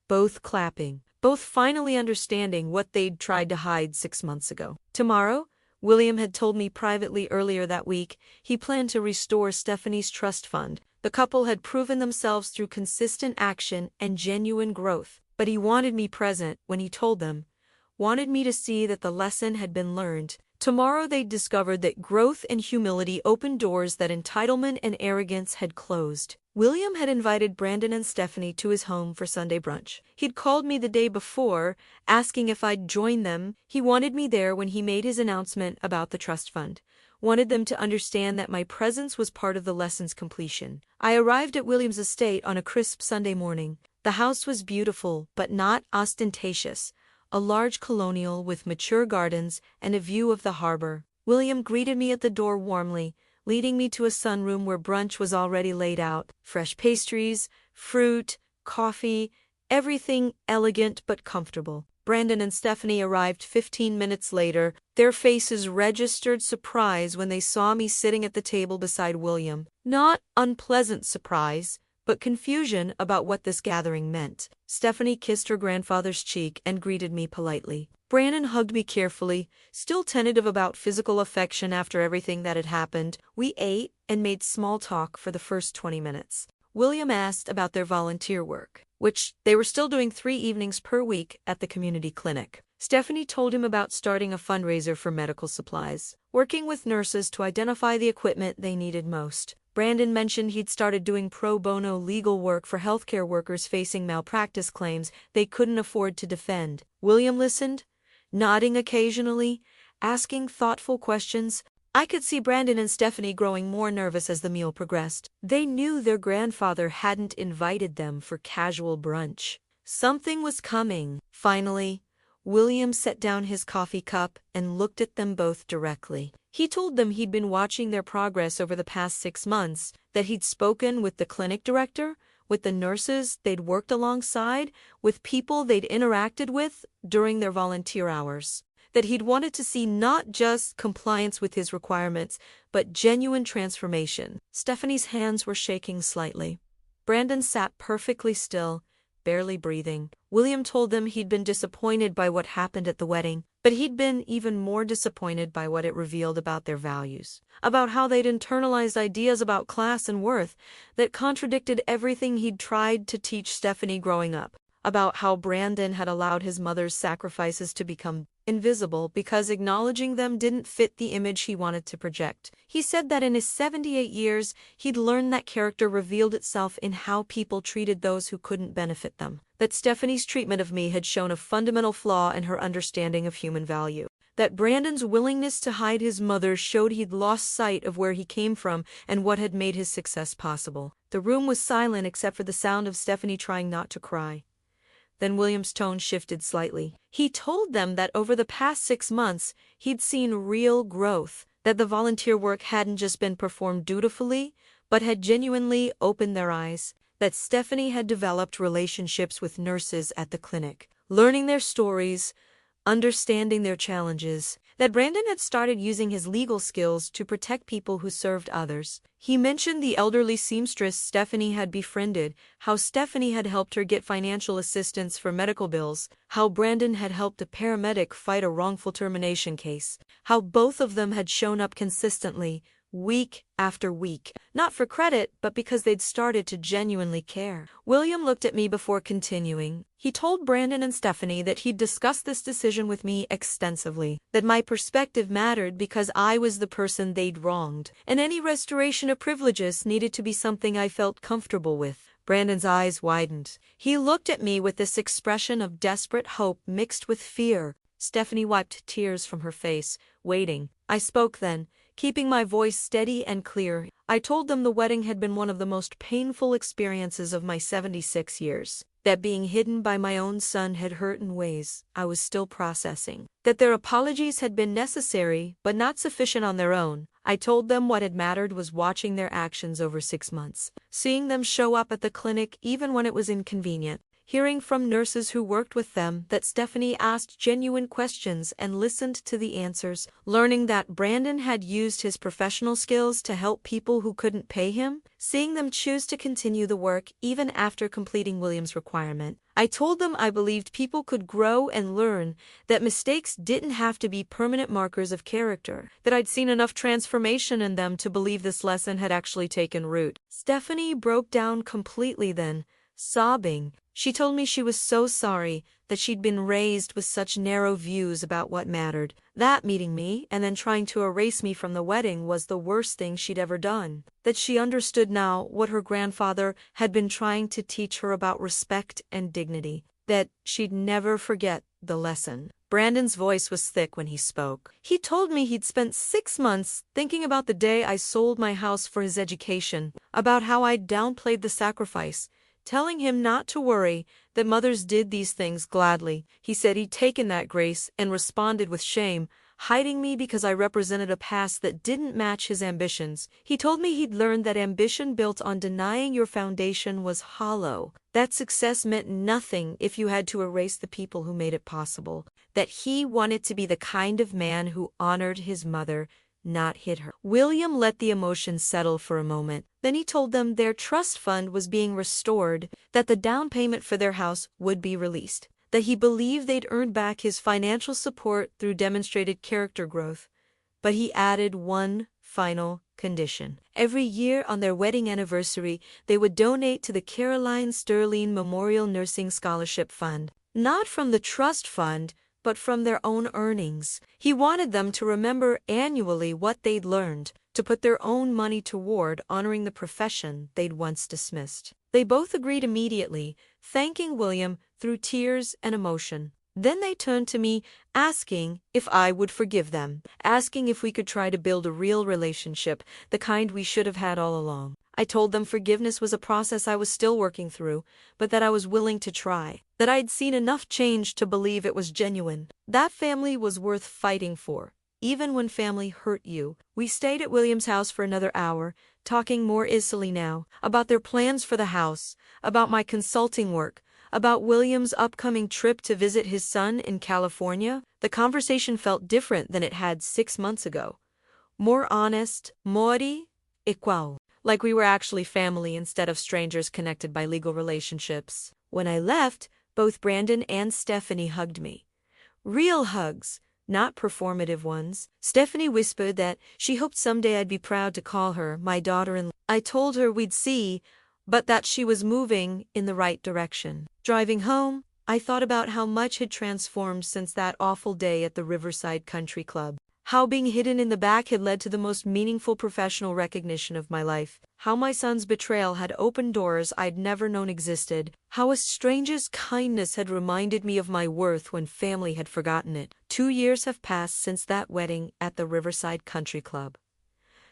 both clapping, both finally understanding what they'd tried to hide 6 months ago. Tomorrow, William had told me privately earlier that week, he planned to restore Stephanie's trust fund. The couple had proven themselves through consistent action and genuine growth, but he wanted me present when he told them, wanted me to see that the lesson had been learned. Tomorrow they'd discovered that growth and humility opened doors that entitlement and arrogance had closed. William had invited Brandon and Stephanie to his home for Sunday brunch. He'd called me the day before, asking if I'd join them. He wanted me there when he made his announcement about the trust fund. Wanted them to understand that my presence was part of the lesson's completion. I arrived at William's estate on a crisp Sunday morning. The house was beautiful, but not ostentatious. A large colonial with mature gardens and a view of the harbor. William greeted me at the door warmly, leading me to a sunroom where brunch was already laid out. Fresh pastries, fruit, coffee, everything elegant but comfortable. Brandon and Stephanie arrived 15 minutes later. Their faces registered surprise when they saw me sitting at the table beside William. Not unpleasant surprise, but confusion about what this gathering meant. Stephanie kissed her grandfather's cheek and greeted me politely. Brandon hugged me carefully, still tentative about physical affection after everything that had happened. We ate and made small talk for the first 20 minutes. William asked about their volunteer work, which they were still doing 3 evenings per week at the community clinic. Stephanie told him about starting a fundraiser for medical supplies, working with nurses to identify the equipment they needed most. Brandon mentioned he'd started doing pro bono legal work for healthcare workers facing malpractice claims they couldn't afford to defend. William listened, nodding occasionally, asking thoughtful questions. I could see Brandon and Stephanie growing more nervous as the meal progressed. They knew their grandfather hadn't invited them for casual brunch. Something was coming. Finally, William set down his coffee cup and looked at them both directly. He told them he'd been watching their progress over the past 6 months, that he'd spoken with the clinic director, with the nurses they'd worked alongside, with people they'd interacted with during their volunteer hours, that he'd wanted to see not just compliance with his requirements, but genuine transformation. Stephanie's hands were shaking slightly. Brandon sat perfectly still, barely breathing. William told them he'd been disappointed by what happened at the wedding, but he'd been even more disappointed by what it revealed about their values, about how they'd internalized ideas about class and worth that contradicted everything he'd tried to teach Stephanie growing up, about how Brandon had allowed his mother's sacrifices to become invisible because acknowledging them didn't fit the image he wanted to project. He said that in his 78 years, he'd learned that character revealed itself in how people treated those who couldn't benefit them, that Stephanie's treatment of me had shown a fundamental flaw in her understanding of human value, that Brandon's willingness to hide his mother showed he'd lost sight of where he came from and what had made his success possible. The room was silent except for the sound of Stephanie trying not to cry. Then William's tone shifted slightly. He told them that over the past 6 months, he'd seen real growth, that the volunteer work hadn't just been performed dutifully, but had genuinely opened their eyes, that Stephanie had developed relationships with nurses at the clinic, learning their stories, understanding their challenges, that Brandon had started using his legal skills to protect people who served others. He mentioned the elderly seamstress Stephanie had befriended, how Stephanie had helped her get financial assistance for medical bills, how Brandon had helped a paramedic fight a wrongful termination case, how both of them had shown up consistently, week after week, not for credit, but because they'd started to genuinely care. William looked at me before continuing. He told Brandon and Stephanie that he'd discussed this decision with me extensively, that my perspective mattered because I was the person they'd wronged, and any restoration of privileges needed to be something I felt comfortable with. Brandon's eyes widened. He looked at me with this expression of desperate hope mixed with fear. Stephanie wiped tears from her face, waiting. I spoke then, keeping my voice steady and clear. I told them the wedding had been one of the most painful experiences of my 76 years, that being hidden by my own son had hurt in ways I was still processing, that their apologies had been necessary but not sufficient on their own. I told them what had mattered was watching their actions over 6 months, seeing them show up at the clinic even when it was inconvenient, hearing from nurses who worked with them that Stephanie asked genuine questions and listened to the answers, learning that Brandon had used his professional skills to help people who couldn't pay him, seeing them choose to continue the work even after completing William's requirement. I told them I believed people could grow and learn, that mistakes didn't have to be permanent markers of character, that I'd seen enough transformation in them to believe this lesson had actually taken root. Stephanie broke down completely then, sobbing. She told me she was so sorry that she'd been raised with such narrow views about what mattered. That meeting me and then trying to erase me from the wedding was the worst thing she'd ever done. That she understood now what her grandfather had been trying to teach her about respect and dignity. That she'd never forget the lesson. Brandon's voice was thick when he spoke. He told me he'd spent 6 months thinking about the day I sold my house for his education, about how I'd downplayed the sacrifice, telling him not to worry, that mothers did these things gladly. He said he'd taken that grace and responded with shame, hiding me because I represented a past that didn't match his ambitions. He told me he'd learned that ambition built on denying your foundation was hollow, that success meant nothing if you had to erase the people who made it possible, that he wanted to be the kind of man who honored his mother, not hid her. William let the emotions settle for a moment. Then he told them their trust fund was being restored, that the down payment for their house would be released, that he believed they'd earned back his financial support through demonstrated character growth. But he added one final condition. Every year on their wedding anniversary, they would donate to the Caroline Sterling Memorial Nursing Scholarship Fund. Not from the trust fund, but from their own earnings. He wanted them to remember annually what they'd learned, to put their own money toward honoring the profession they'd once dismissed. They both agreed immediately, thanking William through tears and emotion. Then they turned to me, asking if I would forgive them, asking if we could try to build a real relationship, the kind we should have had all along. I told them forgiveness was a process I was still working through, but that I was willing to try, that I'd seen enough change to believe it was genuine. That family was worth fighting for, even when family hurt you. We stayed at William's house for another hour, talking more easily now, about their plans for the house, about my consulting work, about William's upcoming trip to visit his son in California. The conversation felt different than it had 6 months ago. More honest, mori, equal. Like we were actually family instead of strangers connected by legal relationships. When I left, both Brandon and Stephanie hugged me. Real hugs, not performative ones. Stephanie whispered that she hoped someday I'd be proud to call her my daughter-in-law. I told her we'd see, but that she was moving in the right direction. Driving home, I thought about how much had transformed since that awful day at the Riverside Country Club. How being hidden in the back had led to the most meaningful professional recognition of my life. How my son's betrayal had opened doors I'd never known existed. How a stranger's kindness had reminded me of my worth when family had forgotten it. 2 years have passed since that wedding at the Riverside Country Club.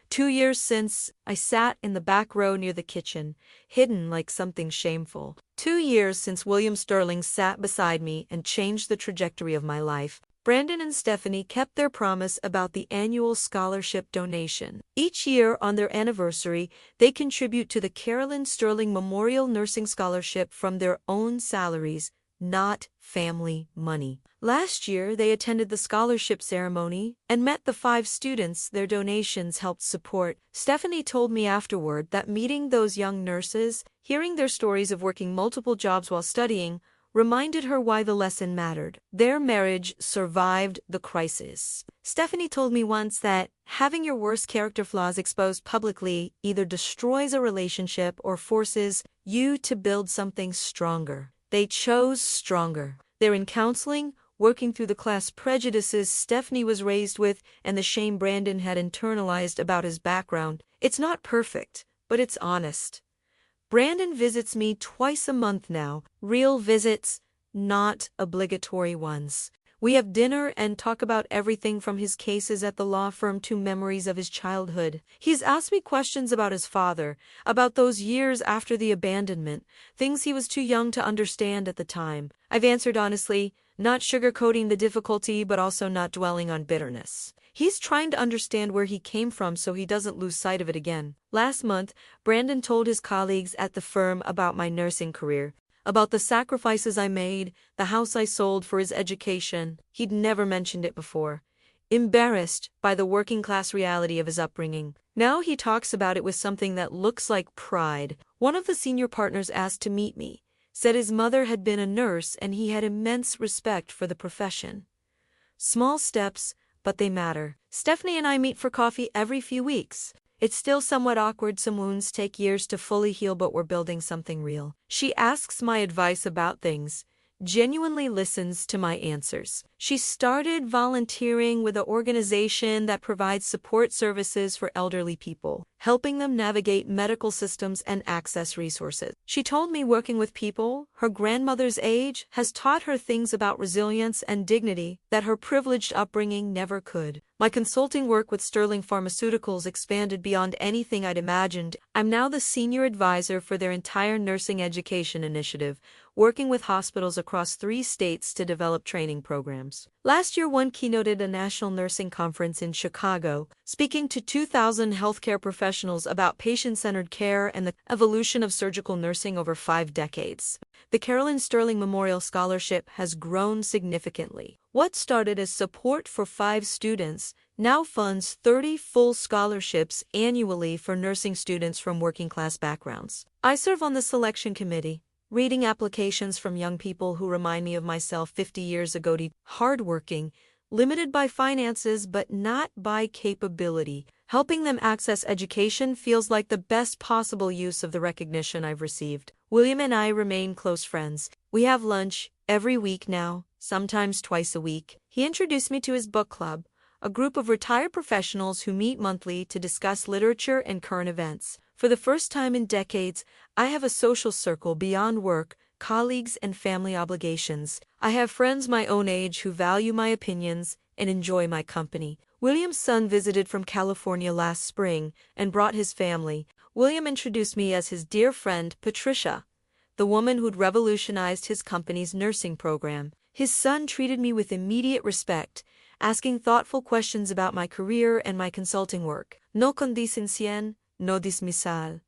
2 years since I sat in the back row near the kitchen, hidden like something shameful. 2 years since William Sterling sat beside me and changed the trajectory of my life. Brandon and Stephanie kept their promise about the annual scholarship donation. Each year on their anniversary, they contribute to the Caroline Sterling Memorial Nursing Scholarship from their own salaries, not family money. Last year, they attended the scholarship ceremony and met the 5 students their donations helped support. Stephanie told me afterward that meeting those young nurses, hearing their stories of working multiple jobs while studying, reminded her why the lesson mattered. Their marriage survived the crisis. Stephanie told me once that having your worst character flaws exposed publicly either destroys a relationship or forces you to build something stronger. They chose stronger. They're in counseling, working through the class prejudices Stephanie was raised with and the shame Brandon had internalized about his background. It's not perfect, but it's honest. Brandon visits me twice a month now, real visits, not obligatory ones. We have dinner and talk about everything from his cases at the law firm to memories of his childhood. He's asked me questions about his father, about those years after the abandonment, things he was too young to understand at the time. I've answered honestly, not sugarcoating the difficulty but also not dwelling on bitterness. He's trying to understand where he came from so he doesn't lose sight of it again. Last month, Brandon told his colleagues at the firm about my nursing career, about the sacrifices I made, the house I sold for his education. He'd never mentioned it before, embarrassed by the working-class reality of his upbringing. Now he talks about it with something that looks like pride. One of the senior partners asked to meet me, said his mother had been a nurse and he had immense respect for the profession. Small steps, but they matter. Stephanie and I meet for coffee every few weeks. It's still somewhat awkward. Some wounds take years to fully heal, but we're building something real. She asks my advice about things, genuinely listens to my answers. She started volunteering with an organization that provides support services for elderly people, helping them navigate medical systems and access resources. She told me working with people her grandmother's age has taught her things about resilience and dignity that her privileged upbringing never could. My consulting work with Sterling Pharmaceuticals expanded beyond anything I'd imagined. I'm now the senior advisor for their entire nursing education initiative, working with hospitals across 3 states to develop training programs. Last year, one keynoted a national nursing conference in Chicago, speaking to 2,000 healthcare professionals about patient-centered care and the evolution of surgical nursing over 5 decades. The Carolyn Sterling Memorial Scholarship has grown significantly. What started as support for 5 students now funds 30 full scholarships annually for nursing students from working-class backgrounds. I serve on the selection committee, reading applications from young people who remind me of myself 50 years ago. Hardworking, limited by finances but not by capability. Helping them access education feels like the best possible use of the recognition I've received. William and I remain close friends. We have lunch every week now, sometimes twice a week. He introduced me to his book club, a group of retired professionals who meet monthly to discuss literature and current events. For the first time in decades, I have a social circle beyond work, colleagues, and family obligations. I have friends my own age who value my opinions and enjoy my company. William's son visited from California last spring and brought his family. William introduced me as his dear friend Patricia, the woman who'd revolutionized his company's nursing program. His son treated me with immediate respect, asking thoughtful questions about my career and my consulting work. No condescensión, no dismissal.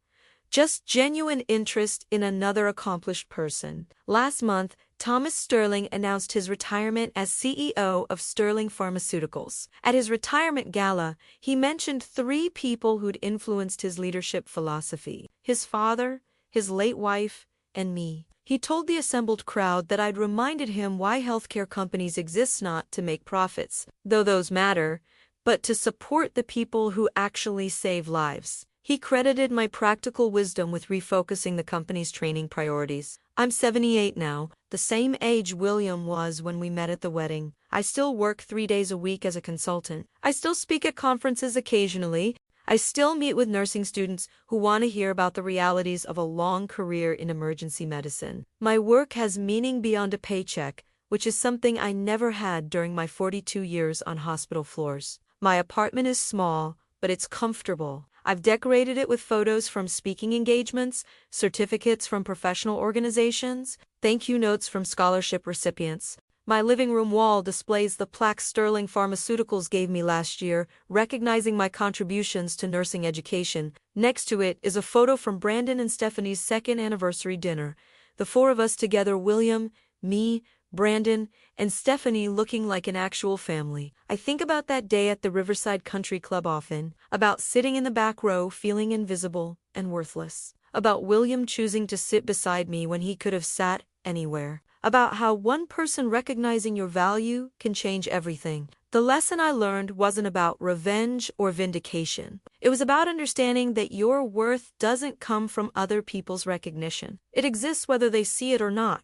Just genuine interest in another accomplished person. Last month, Thomas Sterling announced his retirement as CEO of Sterling Pharmaceuticals. At his retirement gala, he mentioned 3 people who'd influenced his leadership philosophy: his father, his late wife, and me. He told the assembled crowd that I'd reminded him why healthcare companies exist, not to make profits, though those matter, but to support the people who actually save lives. He credited my practical wisdom with refocusing the company's training priorities. I'm 78 now, the same age William was when we met at the wedding. I still work 3 days a week as a consultant. I still speak at conferences occasionally. I still meet with nursing students who want to hear about the realities of a long career in emergency medicine. My work has meaning beyond a paycheck, which is something I never had during my 42 years on hospital floors. My apartment is small, but it's comfortable. I've decorated it with photos from speaking engagements, certificates from professional organizations, thank you notes from scholarship recipients. My living room wall displays the plaque Sterling Pharmaceuticals gave me last year, recognizing my contributions to nursing education. Next to it is a photo from Brandon and Stephanie's 2nd anniversary dinner. The 4 of us together: William, me, Brandon, and Stephanie, looking like an actual family. I think about that day at the Riverside Country Club often, about sitting in the back row feeling invisible and worthless, about William choosing to sit beside me when he could have sat anywhere, about how one person recognizing your value can change everything. The lesson I learned wasn't about revenge or vindication. It was about understanding that your worth doesn't come from other people's recognition. It exists whether they see it or not.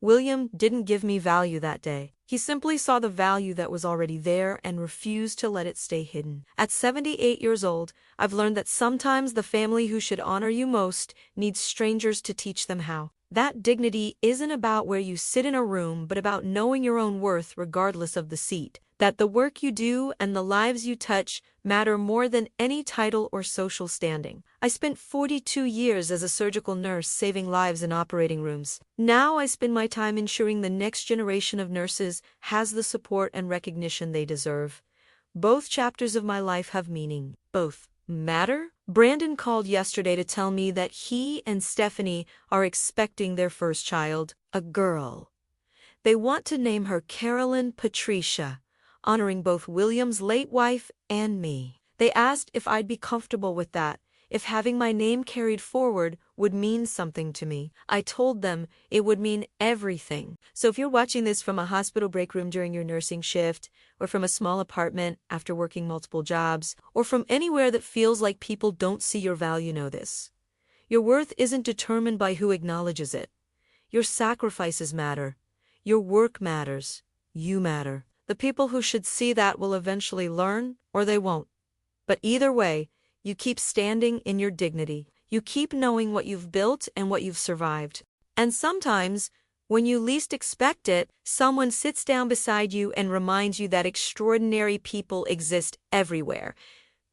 William didn't give me value that day. He simply saw the value that was already there and refused to let it stay hidden. At 78 years old, I've learned that sometimes the family who should honor you most needs strangers to teach them how. That dignity isn't about where you sit in a room, but about knowing your own worth regardless of the seat. That the work you do and the lives you touch matter more than any title or social standing. I spent 42 years as a surgical nurse saving lives in operating rooms. Now I spend my time ensuring the next generation of nurses has the support and recognition they deserve. Both chapters of my life have meaning. Both matter. Brandon called yesterday to tell me that he and Stephanie are expecting their first child, a girl. They want to name her Carolyn Patricia, honoring both William's late wife and me. They asked if I'd be comfortable with that, if having my name carried forward would mean something to me. I told them it would mean everything. So if you're watching this from a hospital break room during your nursing shift, or from a small apartment after working multiple jobs, or from anywhere that feels like people don't see your value, know this. Your worth isn't determined by who acknowledges it. Your sacrifices matter. Your work matters. You matter. The people who should see that will eventually learn, or they won't. But either way, you keep standing in your dignity. You keep knowing what you've built and what you've survived. And sometimes, when you least expect it, someone sits down beside you and reminds you that extraordinary people exist everywhere,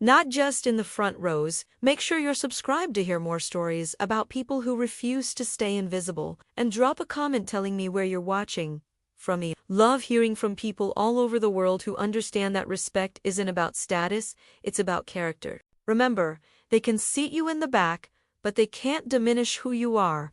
not just in the front rows. Make sure you're subscribed to hear more stories about people who refuse to stay invisible, and drop a comment telling me where you're watching from me. Love hearing from people all over the world who understand that respect isn't about status, it's about character. Remember, they can seat you in the back, but they can't diminish who you are.